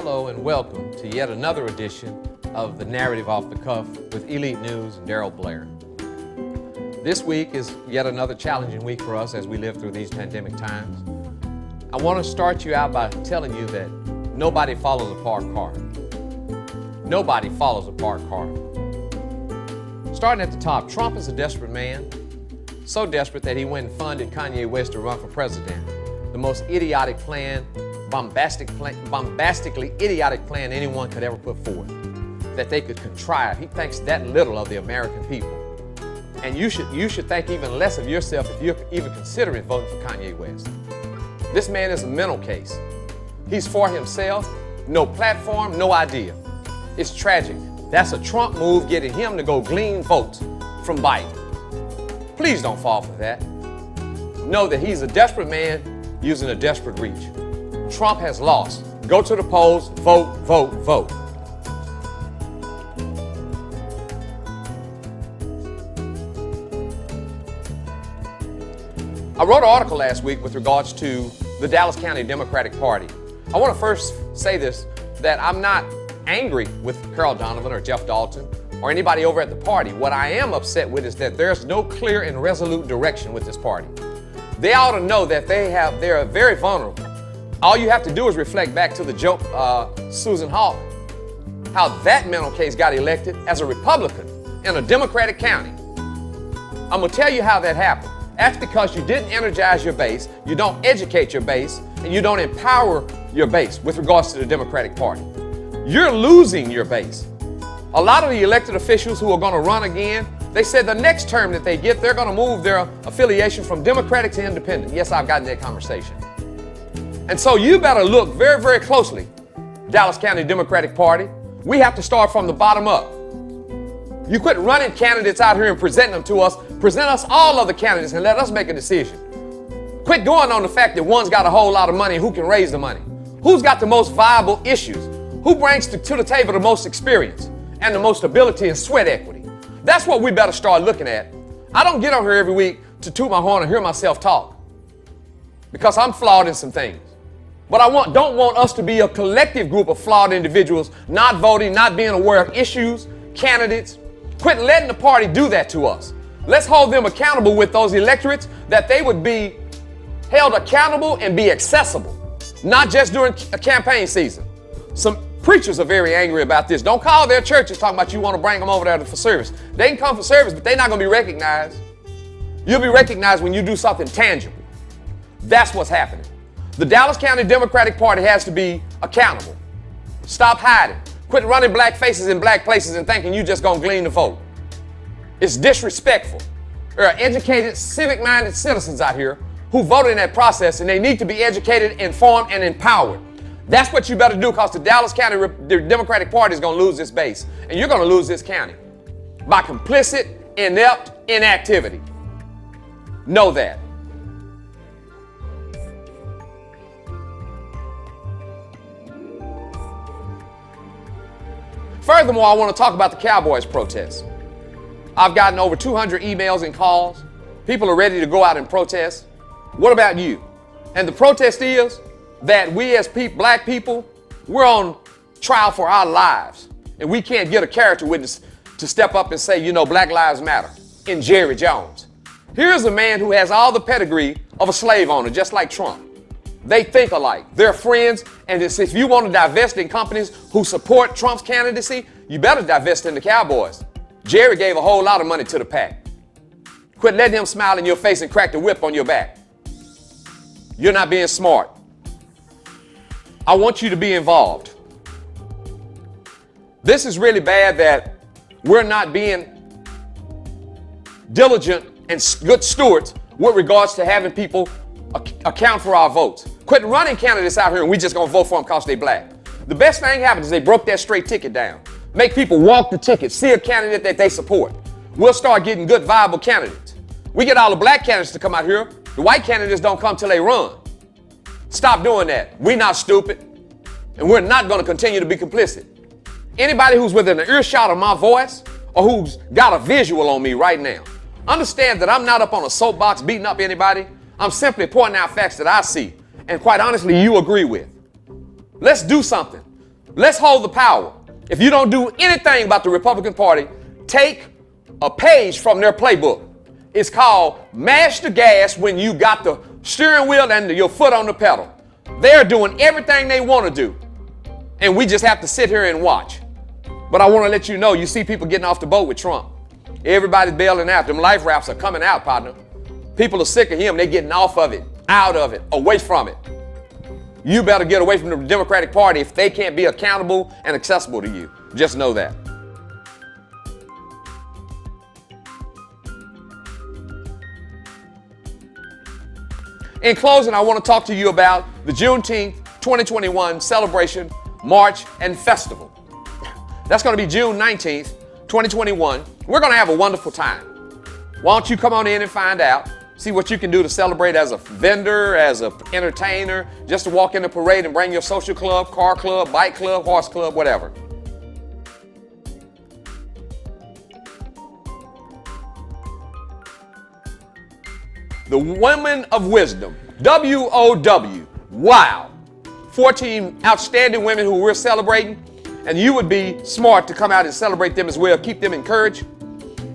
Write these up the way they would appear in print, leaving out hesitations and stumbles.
Hello and welcome to yet another edition of the Narrative Off the Cuff with Elite News and Darryl Blair. This week is yet another challenging week for us as we live through these pandemic times. I want to start you out by telling you that nobody follows a parked car. Nobody follows a parked car. Starting at the top, Trump is a desperate man, so desperate that he went and funded Kanye West to run for president. The most idiotic plan, bombastically idiotic plan anyone could ever put forth, that they could contrive. He thinks that little of the American people. And you should think even less of yourself if you're even considering voting for Kanye West. This man is a mental case. He's for himself, no platform, no idea. It's tragic. That's a Trump move, getting him to go glean votes from Biden. Please don't fall for that. Know that he's a desperate man using a desperate reach. Trump has lost. Go to the polls, vote, vote, vote. I wrote an article last week with regards to the Dallas County Democratic Party. I want to first say this, that I'm not angry with Carol Donovan or Jeff Dalton or anybody over at the party. What I am upset with is that there's no clear and resolute direction with this party. They ought to know that they're very vulnerable. All you have to do is reflect back to the joke, Susan Hawk, how that mental case got elected as a Republican in a Democratic county. I'm going to tell you how that happened. That's because you didn't energize your base, you don't educate your base, and you don't empower your base with regards to the Democratic Party. You're losing your base. A lot of the elected officials who are going to run again, they said the next term that they get, they're going to move their affiliation from Democratic to Independent. Yes, I've gotten that conversation. And so you better look very, very closely, Dallas County Democratic Party. We have to start from the bottom up. You quit running candidates out here and presenting them to us. Present us all of the candidates and let us make a decision. Quit going on the fact that one's got a whole lot of money and who can raise the money. Who's got the most viable issues? Who brings to the table the most experience and the most ability and sweat equity? That's what we better start looking at. I don't get on here every week to toot my horn and hear myself talk because I'm flawed in some things. But I don't want us to be a collective group of flawed individuals, not voting, not being aware of issues, candidates. Quit letting the party do that to us. Let's hold them accountable with those electorates, that they would be held accountable and be accessible, not just during a campaign season. Some preachers are very angry about this. Don't call their churches talking about you want to bring them over there for service. They can come for service, but they're not going to be recognized. You'll be recognized when you do something tangible. That's what's happening. The Dallas County Democratic Party has to be accountable. Stop hiding. Quit running black faces in black places and thinking you just gonna glean the vote. It's disrespectful. There are educated, civic-minded citizens out here who voted in that process, and they need to be educated, informed, and empowered. That's what you better do, because the Dallas County Democratic Party is gonna lose this base, and you're gonna lose this county by complicit, inept inactivity. Know that. Furthermore, I want to talk about the Cowboys Protest. I've gotten over 200 emails and calls. People are ready to go out and protest. What about you? And the protest is that we as black people, we're on trial for our lives. And we can't get a character witness to step up and say, you know, Black Lives Matter in Jerry Jones. Here's a man who has all the pedigree of a slave owner, just like Trump. They think alike. They're friends. And if you want to divest in companies who support Trump's candidacy, you better divest in the Cowboys. Jerry gave a whole lot of money to the PAC. Quit letting him smile in your face and crack the whip on your back. You're not being smart. I want you to be involved. This is really bad that we're not being diligent and good stewards with regards to having people account for our votes. Quit running candidates out here and we just gonna vote for them because they black. The best thing happened is they broke that straight ticket down. Make people walk the ticket, see a candidate that they support. We'll start getting good, viable candidates. We get all the black candidates to come out here. The white candidates don't come till they run. Stop doing that. We're not stupid, and we're not gonna continue to be complicit. Anybody who's within an earshot of my voice or who's got a visual on me right now, understand that I'm not up on a soapbox beating up anybody. I'm simply pointing out facts that I see and quite honestly you agree with. Let's do something. Let's hold the power. If you don't do anything about the Republican Party, take a page from their playbook. It's called mash the gas when you got the steering wheel and your foot on the pedal. They're doing everything they want to do. And we just have to sit here and watch. But I want to let you know, you see people getting off the boat with Trump. Everybody's bailing out. Them life rafts are coming out, partner. People are sick of him. They're getting off of it, out of it, away from it. You better get away from the Democratic Party if they can't be accountable and accessible to you. Just know that. In closing, I want to talk to you about the Juneteenth 2021 celebration, march, and festival. That's going to be June 19th, 2021. We're going to have a wonderful time. Why don't you come on in and find out? See what you can do to celebrate as a vendor, as an entertainer, just to walk in the parade and bring your social club, car club, bike club, horse club, whatever. The Women of Wisdom, WOW, wow. 14 outstanding women who we're celebrating, and you would be smart to come out and celebrate them as well. Keep them encouraged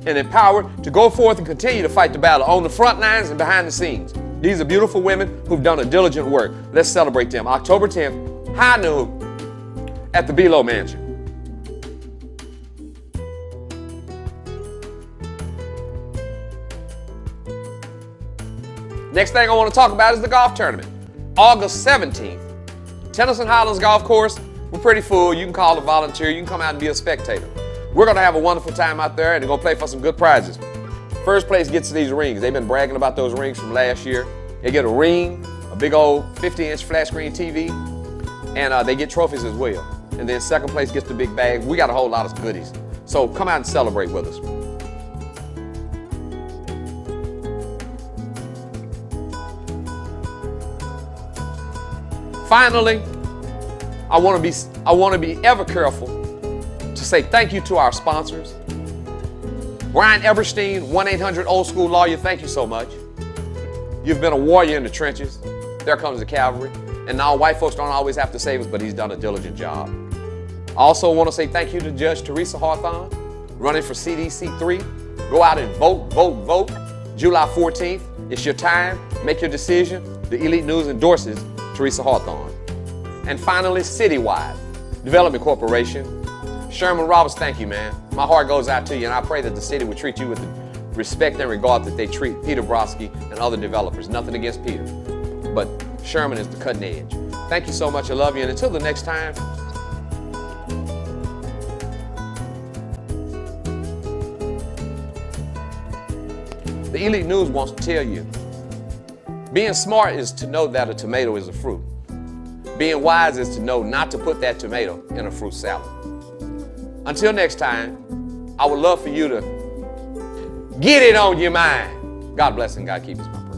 and empowered to go forth and continue to fight the battle on the front lines and behind the scenes. These are beautiful women who've done a diligent work. Let's celebrate them. October 10th, high noon at the Below Mansion. Next thing I want to talk about is the golf tournament. August 17th, Tennyson Highlands Golf Course. We're pretty full. You can call a volunteer. You can come out and be a spectator. We're going to have a wonderful time out there, and they're going to play for some good prizes. First place gets these rings. They've been bragging about those rings from last year. They get a ring, a big old 50-inch flat screen TV, and they get trophies as well. And then second place gets the big bag. We got a whole lot of goodies. So come out and celebrate with us. Finally, I want to be ever careful to say thank you to our sponsors. Brian Eberstein, 1-800-OLD-SCHOOL lawyer, thank you so much. You've been a warrior in the trenches. There comes the cavalry. And now white folks don't always have to save us, but he's done a diligent job. I also want to say thank you to Judge Teresa Hawthorne, running for CDC 3. Go out and vote, vote, vote. July 14th, it's your time. Make your decision. The Elite News endorses Teresa Hawthorne. And finally, Citywide Development Corporation. Sherman Roberts, thank you, man. My heart goes out to you, and I pray that the city would treat you with the respect and regard that they treat Peter Brodsky and other developers. Nothing against Peter, but Sherman is the cutting edge. Thank you so much. I love you, and until the next time, the Elite News wants to tell you, being smart is to know that a tomato is a fruit. Being wise is to know not to put that tomato in a fruit salad. Until next time, I would love for you to get it on your mind. God bless and God keep us, my brother.